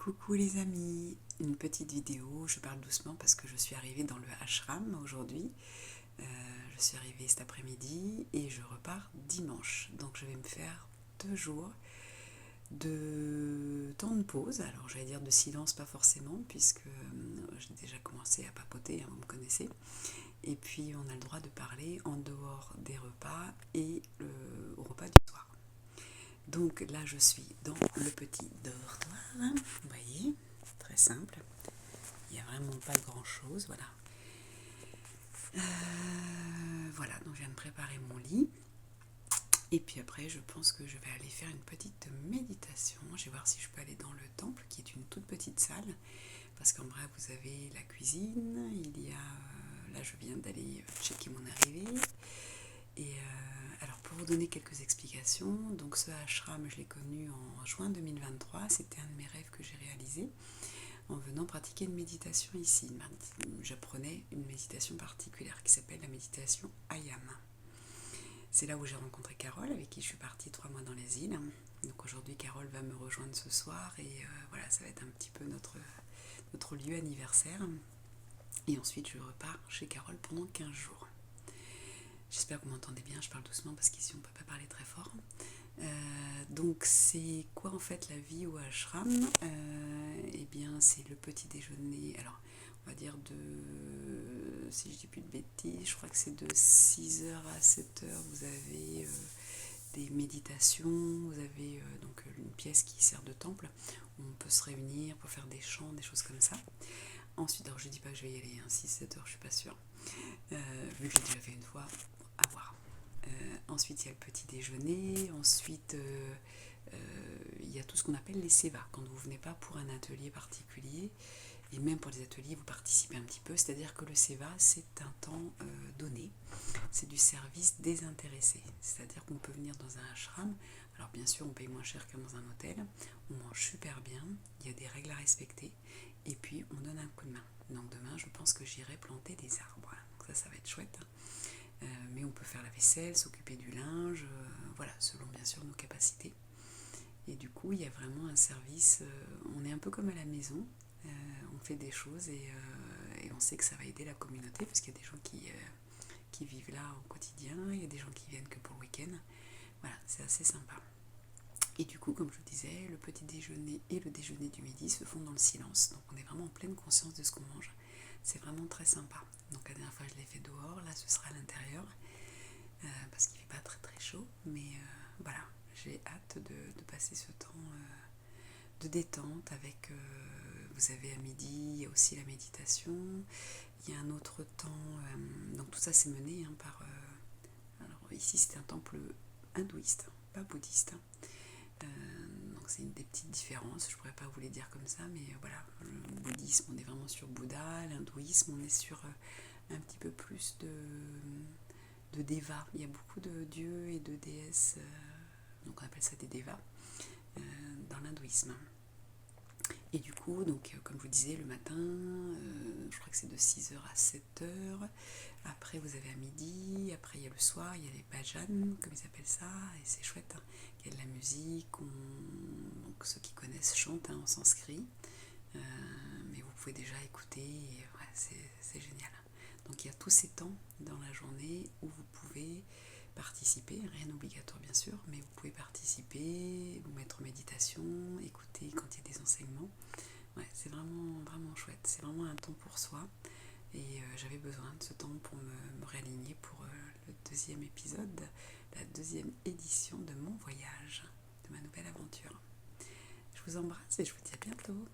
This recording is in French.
Coucou les amis, une petite vidéo, je parle doucement parce que je suis arrivée dans le ashram aujourd'hui. Je suis arrivée cet après-midi et je repars dimanche. Donc je vais me faire 2 jours de temps de pause. Alors j'allais dire de silence, pas forcément, puisque j'ai déjà commencé à papoter, hein, vous me connaissez. Et puis on a le droit de parler en dehors des repas et au repas du soir. Donc là je suis dans le petit dortoir, vous voyez, très simple. Il n'y a vraiment pas grand chose, voilà. Voilà, donc je viens de préparer mon lit. Et puis après, je pense que je vais aller faire une petite méditation. Je vais voir si je peux aller dans le temple, qui est une toute petite salle. Parce qu'en bref, vous avez la cuisine, il y a... Là, je viens d'aller checker mon arrivée. Et alors, pour vous donner quelques explications, donc ce ashram, je l'ai connu en juin 2023. C'était un de mes rêves que j'ai réalisé en venant pratiquer une méditation ici. J'apprenais une méditation particulière qui s'appelle la méditation Ayam. C'est là où j'ai rencontré Carole, avec qui je suis partie 3 mois dans les îles. Donc aujourd'hui, Carole va me rejoindre ce soir et voilà, ça va être un petit peu notre lieu anniversaire. Et ensuite, je repars chez Carole pendant 15 jours. J'espère que vous m'entendez bien, je parle doucement parce qu'ici on ne peut pas parler très fort. Donc c'est quoi en fait la vie au ashram? Eh bien c'est le petit déjeuner, alors on va dire si je dis plus de bêtises, je crois que c'est de 6h à 7h, vous avez des méditations, vous avez donc une pièce qui sert de temple, où on peut se réunir pour faire des chants, des choses comme ça. Ensuite, alors je dis pas que je vais y aller, hein, 6-7h je suis pas sûre, vu que j'ai déjà fait une fois, à voir. Ensuite, il y a le petit déjeuner. Ensuite, il y a tout ce qu'on appelle les sévas. Quand vous ne venez pas pour un atelier particulier, et même pour les ateliers, vous participez un petit peu. C'est-à-dire que le séva, c'est un temps donné. C'est du service désintéressé. C'est-à-dire qu'on peut venir dans un ashram. Alors bien sûr, on paye moins cher que dans un hôtel. On mange super bien. Il y a des règles à respecter. Et puis, on donne un coup de main. Donc demain, je pense que j'irai planter des arbres. Donc ça va être chouette. Mais on peut faire la vaisselle, s'occuper du linge, voilà, selon bien sûr nos capacités. Et du coup, il y a vraiment un service, on est un peu comme à la maison, on fait des choses et on sait que ça va aider la communauté, parce qu'il y a des gens qui vivent là au quotidien, il y a des gens qui viennent que pour le week-end. Voilà, c'est assez sympa. Et du coup, comme je vous disais, le petit déjeuner et le déjeuner du midi se font dans le silence. Donc on est vraiment en pleine conscience de ce qu'on mange. C'est vraiment très sympa. Donc la dernière fois je l'ai fait dehors, là ce sera à l'intérieur, parce qu'il ne fait pas très très chaud. Mais voilà, j'ai hâte de passer ce temps de détente avec... vous avez à midi, il y a aussi la méditation. Il y a un autre temps... donc tout ça c'est mené par... alors ici c'est un temple hindouiste, pas bouddhiste. Donc c'est une des petites différences, je pourrais pas vous les dire comme ça, mais voilà, le bouddhisme on est vraiment sur Bouddha, l'hindouisme on est sur un petit peu plus de devas. Il y a beaucoup de dieux et de déesses, donc on appelle ça des devas, dans l'hindouisme. Et du coup, donc, comme je vous disais, le matin, je crois que c'est de 6h à 7h. Après, vous avez à midi. Après, il y a le soir, il y a les bhajans, comme ils appellent ça. Et c'est chouette, hein. Il y a de la musique. Donc, ceux qui connaissent chantent, hein, en sanskrit. Mais vous pouvez déjà écouter. Et, ouais, c'est génial. Donc, il y a tous ces temps dans la journée où vous pouvez participer, rien d'obligatoire bien sûr, mais vous pouvez participer, vous mettre en méditation, écouter quand il y a des enseignements. Ouais, c'est vraiment, vraiment chouette, c'est vraiment un temps pour soi. Et j'avais besoin de ce temps pour me réaligner pour le deuxième épisode, la deuxième édition de mon voyage, de ma nouvelle aventure. Je vous embrasse et je vous dis à bientôt.